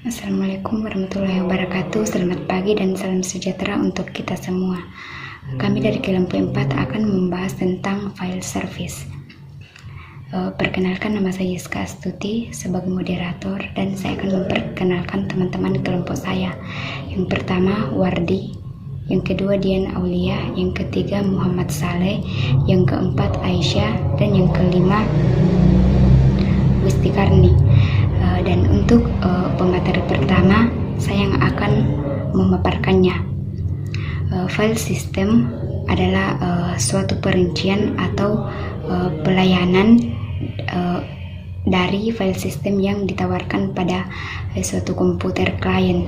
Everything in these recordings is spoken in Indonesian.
Assalamualaikum warahmatullahi wabarakatuh. Selamat pagi dan salam sejahtera untuk kita semua. Kami dari kelompok 4 akan membahas tentang file service. Perkenalkan, nama saya Yiska Astuti sebagai moderator, dan saya akan memperkenalkan teman-teman kelompok saya. Yang pertama Wardi, yang kedua Dian Aulia, yang ketiga Muhammad Saleh, yang keempat Aisyah, dan yang kelima Gusti Karni. Dan untuk pemateri pertama, saya yang akan memaparkannya. File system adalah suatu perincian atau pelayanan dari file system yang ditawarkan pada suatu komputer klien.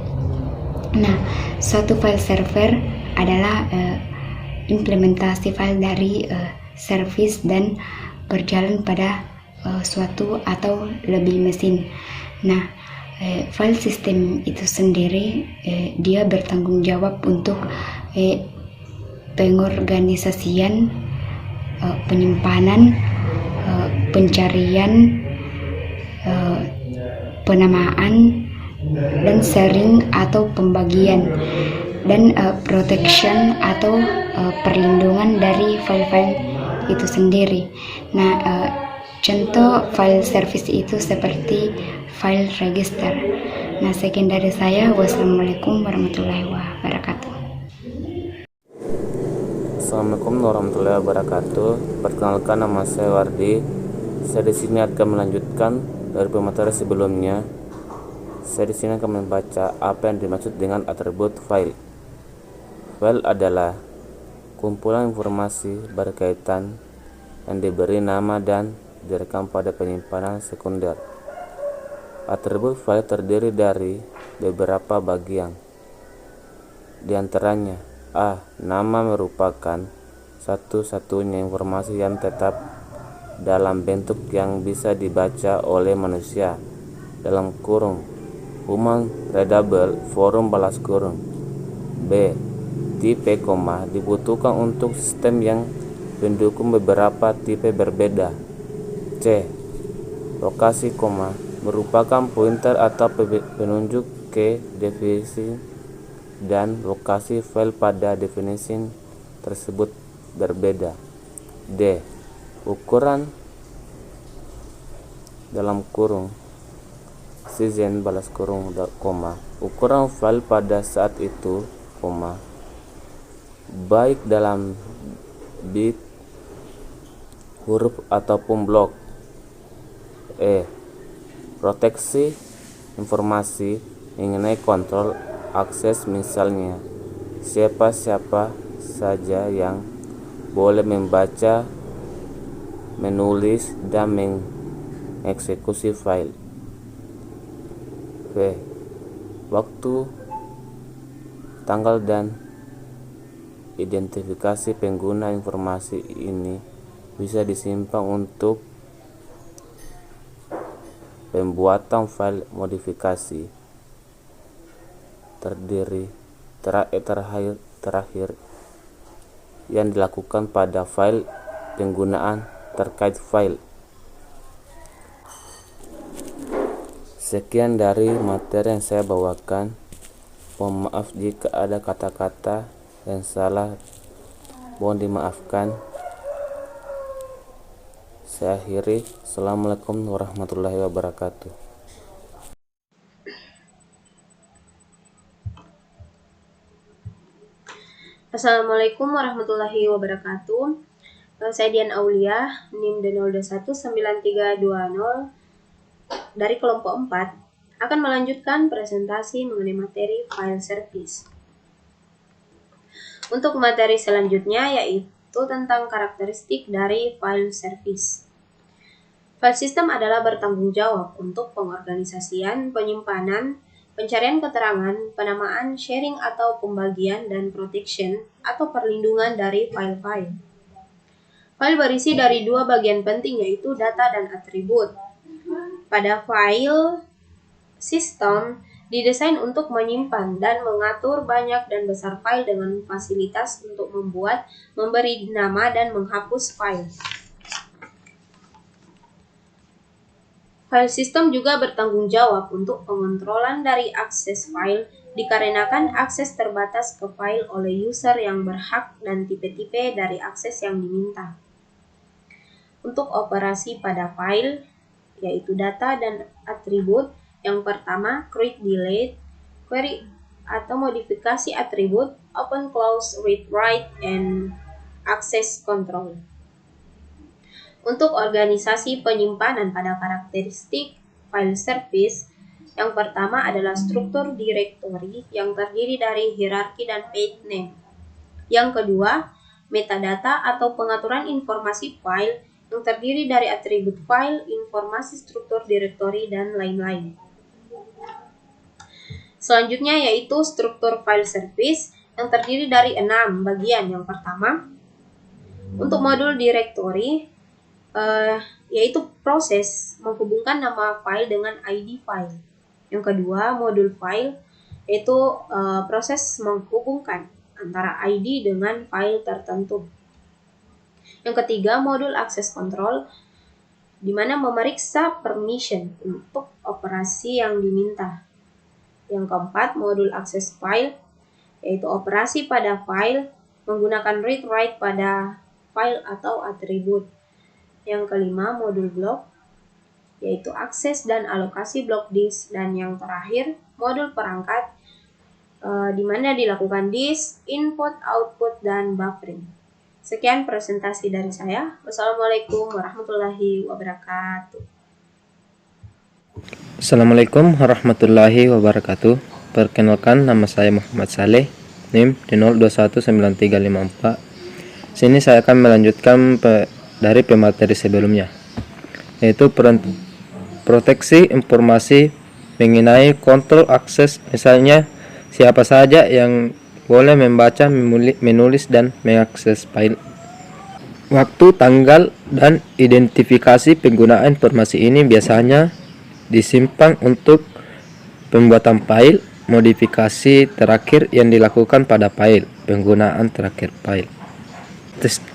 Nah, suatu file server adalah implementasi file dari service dan berjalan pada suatu atau lebih mesin. Nah, file system itu sendiri dia bertanggung jawab untuk pengorganisasian, penyimpanan, pencarian, penamaan, dan sharing atau pembagian, dan protection atau perlindungan dari file-file itu sendiri. Nah, contoh file service itu seperti file register. Nah, sekian dari saya. Wassalamualaikum warahmatullahi wabarakatuh. Assalamualaikum warahmatullahi wabarakatuh. Perkenalkan, nama saya Wardi. Saya di sini akan melanjutkan dari pemateri sebelumnya. Saya di sini akan membaca apa yang dimaksud dengan atribut file. File adalah kumpulan informasi berkaitan yang diberi nama dan direkam pada penyimpanan sekunder. Atribut file terdiri dari beberapa bagian. Di antaranya, A. Nama merupakan satu-satunya informasi yang tetap dalam bentuk yang bisa dibaca oleh manusia, dalam kurung, human readable, forum balas kurung. B. Tipe, dibutuhkan untuk sistem yang mendukung beberapa tipe berbeda. C. Lokasi, merupakan pointer atau penunjuk ke definisi dan lokasi file pada definisi tersebut berbeda. D. Ukuran dalam kurung season balas kurung, ukuran file pada saat itu, baik dalam bit, huruf ataupun blok. E. Proteksi informasi mengenai kontrol akses, misalnya siapa-siapa saja yang boleh membaca, menulis, dan mengeksekusi file. V. Waktu, tanggal, dan identifikasi pengguna. Informasi ini bisa disimpan untuk pembuatan file modifikasi terakhir yang dilakukan pada file penggunaan terkait file. Sekian dari materi yang saya bawakan. Mohon maaf jika ada kata-kata yang salah, mohon dimaafkan. Saya akhiri. Assalamualaikum warahmatullahi wabarakatuh. Assalamualaikum warahmatullahi wabarakatuh. Saya Dian Aulia, NIM D0219320 dari kelompok 4, akan melanjutkan presentasi mengenai materi file service. Untuk materi selanjutnya yaitu tentang karakteristik dari file service. File system adalah bertanggung jawab untuk pengorganisasian, penyimpanan, pencarian keterangan, penamaan, sharing atau pembagian, dan protection atau perlindungan dari file-file. File berisi dari dua bagian penting, yaitu data dan atribut. Pada file system didesain untuk menyimpan dan mengatur banyak dan besar file dengan fasilitas untuk membuat, memberi nama, dan menghapus file. File system juga bertanggung jawab untuk pengontrolan dari akses file dikarenakan akses terbatas ke file oleh user yang berhak dan tipe-tipe dari akses yang diminta. Untuk operasi pada file, yaitu data dan atribut, yang pertama create delete, query atau modifikasi atribut, open close, read write, and access control. Untuk organisasi penyimpanan pada karakteristik file service, yang pertama adalah struktur directory yang terdiri dari hierarki dan path name. Yang kedua, metadata atau pengaturan informasi file yang terdiri dari atribut file, informasi struktur directory, dan lain-lain. Selanjutnya yaitu struktur file service yang terdiri dari 6 bagian. Yang pertama, untuk modul directory, yaitu proses menghubungkan nama file dengan ID file. Yang kedua, modul file, yaitu proses menghubungkan antara ID dengan file tertentu. Yang ketiga, modul access control, di mana memeriksa permission untuk operasi yang diminta. Yang keempat, modul access file, yaitu operasi pada file menggunakan read write pada file atau atribut. Yang kelima, modul block, yaitu akses dan alokasi block disk. Dan yang terakhir, modul perangkat, di mana dilakukan disk, input, output, dan buffering. Sekian presentasi dari saya. Wassalamualaikum warahmatullahi wabarakatuh. Assalamualaikum warahmatullahi wabarakatuh. Perkenalkan, nama saya Muhammad Saleh, NIM di 021934. Sini saya akan melanjutkan dari pemateri sebelumnya, yaitu proteksi informasi mengenai kontrol akses, misalnya siapa saja yang boleh membaca, menulis, dan mengakses file. Waktu, tanggal, dan identifikasi penggunaan informasi ini biasanya disimpan untuk pembuatan file, modifikasi terakhir yang dilakukan pada file, penggunaan terakhir file.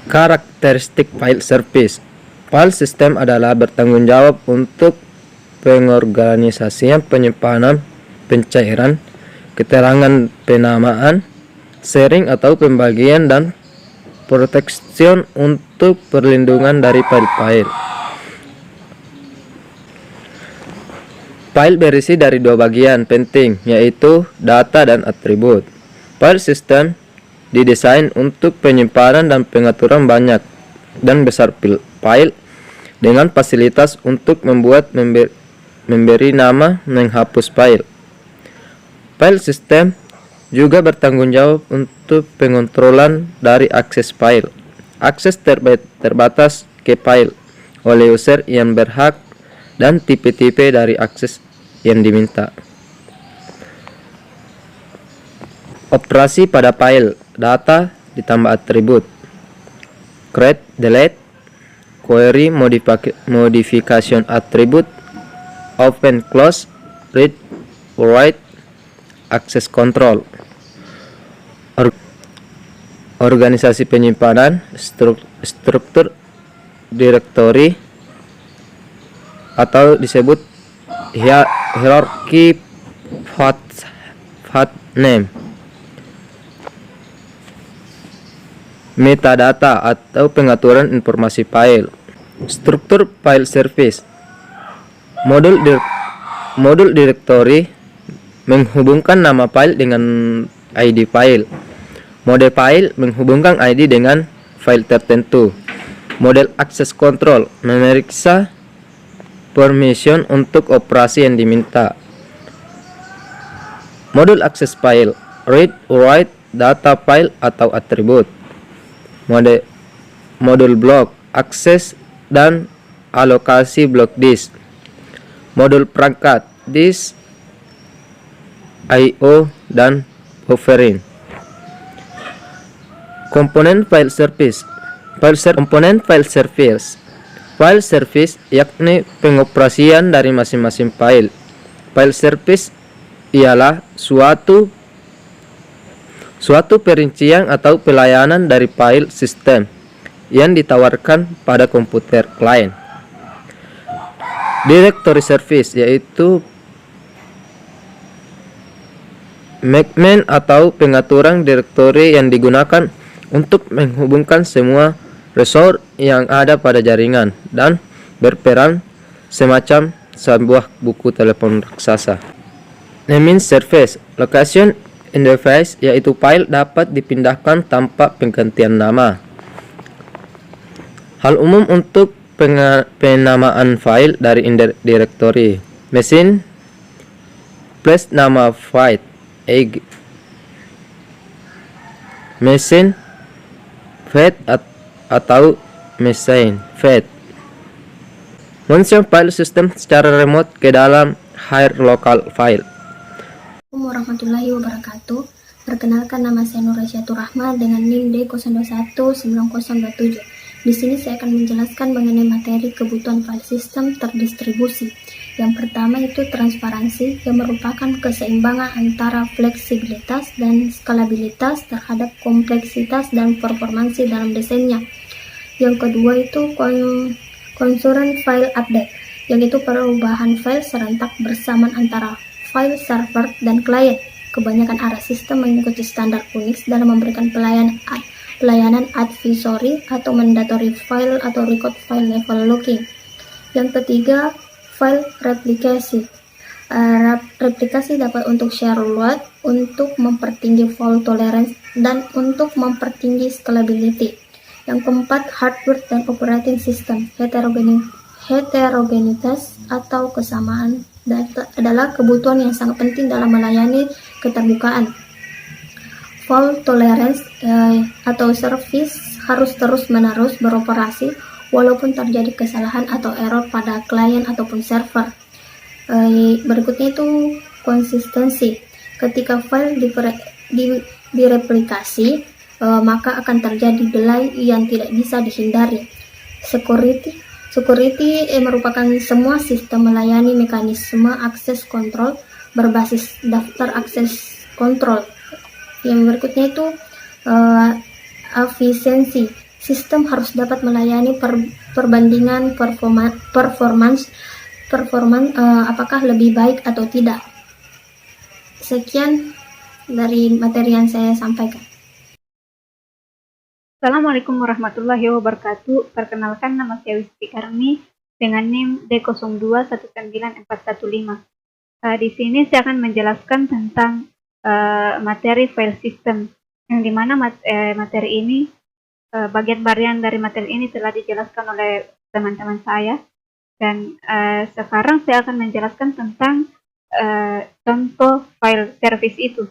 Karakteristik file service. File system adalah bertanggung jawab untuk pengorganisasian, penyimpanan, pencairan, keterangan penamaan, sharing atau pembagian, dan protection untuk perlindungan dari file-file. File berisi dari 2 bagian penting, yaitu data dan atribut. File system didesain untuk penyimpanan dan pengaturan banyak dan besar file dengan fasilitas untuk membuat, memberi nama, menghapus file. File system juga bertanggung jawab untuk pengontrolan dari akses file. Akses terbatas ke file oleh user yang berhak dan tipe-tipe dari akses yang diminta. Operasi pada file, data ditambah atribut, create, delete, query, modification atribut, open, close, read, write, access control. Organisasi penyimpanan, struktur directory atau disebut hierarchy path name. Metadata atau pengaturan informasi file. Struktur file service. Modul directory menghubungkan nama file dengan ID file. Mode file menghubungkan ID dengan file tertentu. Model access control memeriksa permission untuk operasi yang diminta. Modul access file, read, write, data file atau atribut. Modul block, akses dan alokasi block disk. Modul perangkat, disk, I/O, dan buffering. Komponen file service. Komponen file service. File service yakni pengoperasian dari masing-masing file. File service ialah suatu perincian atau pelayanan dari file system yang ditawarkan pada komputer klien. Directory service yaitu management atau pengaturan direktori yang digunakan untuk menghubungkan semua resource yang ada pada jaringan dan berperan semacam sebuah buku telepon raksasa. Naming service location interface yaitu file dapat dipindahkan tanpa penggantian nama. Hal umum untuk penamaan file dari directory. Mesin plus nama file mesin fed atau mesin fed mention file system secara remote ke dalam higher local file. Assalamualaikum warahmatullahi wabarakatuh. Perkenalkan, nama saya Nur Rasyatur Rahma dengan NIM D0219027. Di sini saya akan menjelaskan mengenai materi kebutuhan file system terdistribusi. Yang pertama itu transparansi, yang merupakan keseimbangan antara fleksibilitas dan skalabilitas terhadap kompleksitas dan performansi dalam desainnya. Yang kedua itu concurrent file update, yaitu perubahan file serentak bersamaan antara file server dan klien. Kebanyakan arah sistem mengikuti standar Unix dalam memberikan pelayanan advisory atau mandatory file atau record file level locking. Yang ketiga, file replikasi. Replikasi dapat untuk share load, untuk mempertinggi fault tolerance, dan untuk mempertinggi scalability. Yang keempat, hardware dan operating system. Heterogenitas atau kesamaan data adalah kebutuhan yang sangat penting dalam melayani keterbukaan. Fault tolerance atau service harus terus-menerus beroperasi walaupun terjadi kesalahan atau error pada klien ataupun server. Berikutnya itu konsistensi. Ketika file direplikasi, maka akan terjadi delay yang tidak bisa dihindari. Security merupakan semua sistem melayani mekanisme akses kontrol berbasis daftar akses kontrol. Yang berikutnya itu efisiensi. Sistem harus dapat melayani perbandingan performance apakah lebih baik atau tidak. Sekian dari materi yang saya sampaikan. Assalamualaikum warahmatullahi wabarakatuh. Perkenalkan, nama saya Wisti Karni dengan NIM D0219415. Di sini saya akan menjelaskan tentang materi file system, yang dimana materi ini, bagian-bagian dari materi ini telah dijelaskan oleh teman-teman saya, dan sekarang saya akan menjelaskan tentang contoh file service itu.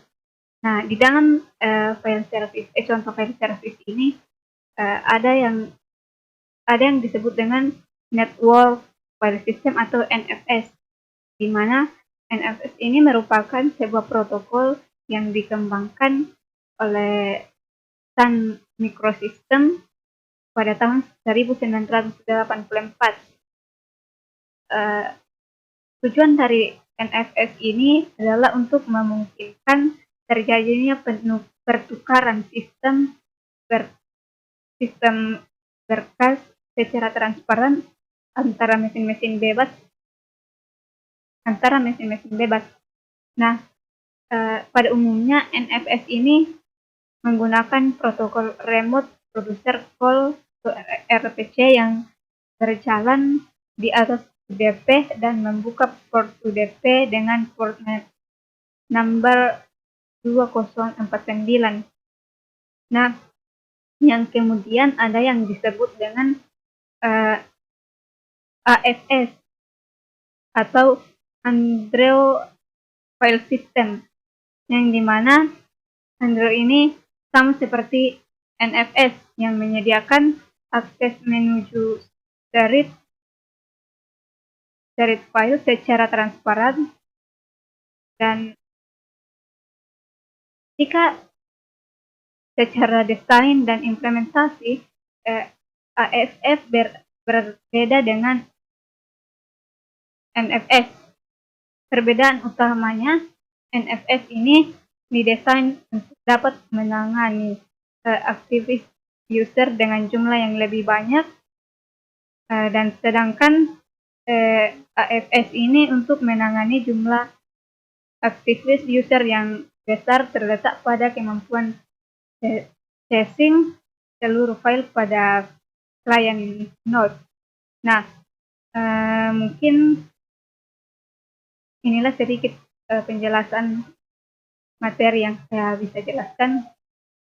Nah, di dalam contoh file service ini ada yang disebut dengan network file system atau NFS, di mana NFS ini merupakan sebuah protokol yang dikembangkan oleh Sun Microsystems pada tahun 1984. Tujuan dari NFS ini adalah untuk memungkinkan terjadinya pertukaran sistem berkas secara transparan antara mesin-mesin bebas. Nah, pada umumnya NFS ini menggunakan protokol Remote Producer Call RPC yang berjalan di atas UDP dan membuka port UDP dengan port number 2049. Nah, yang kemudian ada yang disebut dengan AFS atau Android File System, yang dimana Android ini sama seperti NFS yang menyediakan akses menuju shared file secara transparan, dan jika secara desain dan implementasi AFS berbeda dengan NFS. Perbedaan utamanya, NFS ini didesain untuk dapat menangani aktivis user dengan jumlah yang lebih banyak, dan sedangkan AFS ini untuk menangani jumlah aktivis user yang besar terletak pada kemampuan chasing seluruh file pada klien node. Nah, mungkin inilah sedikit penjelasan materi yang saya bisa jelaskan.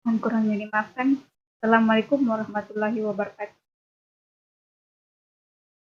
Kurangnya dimaafkan. Assalamualaikum warahmatullahi wabarakatuh.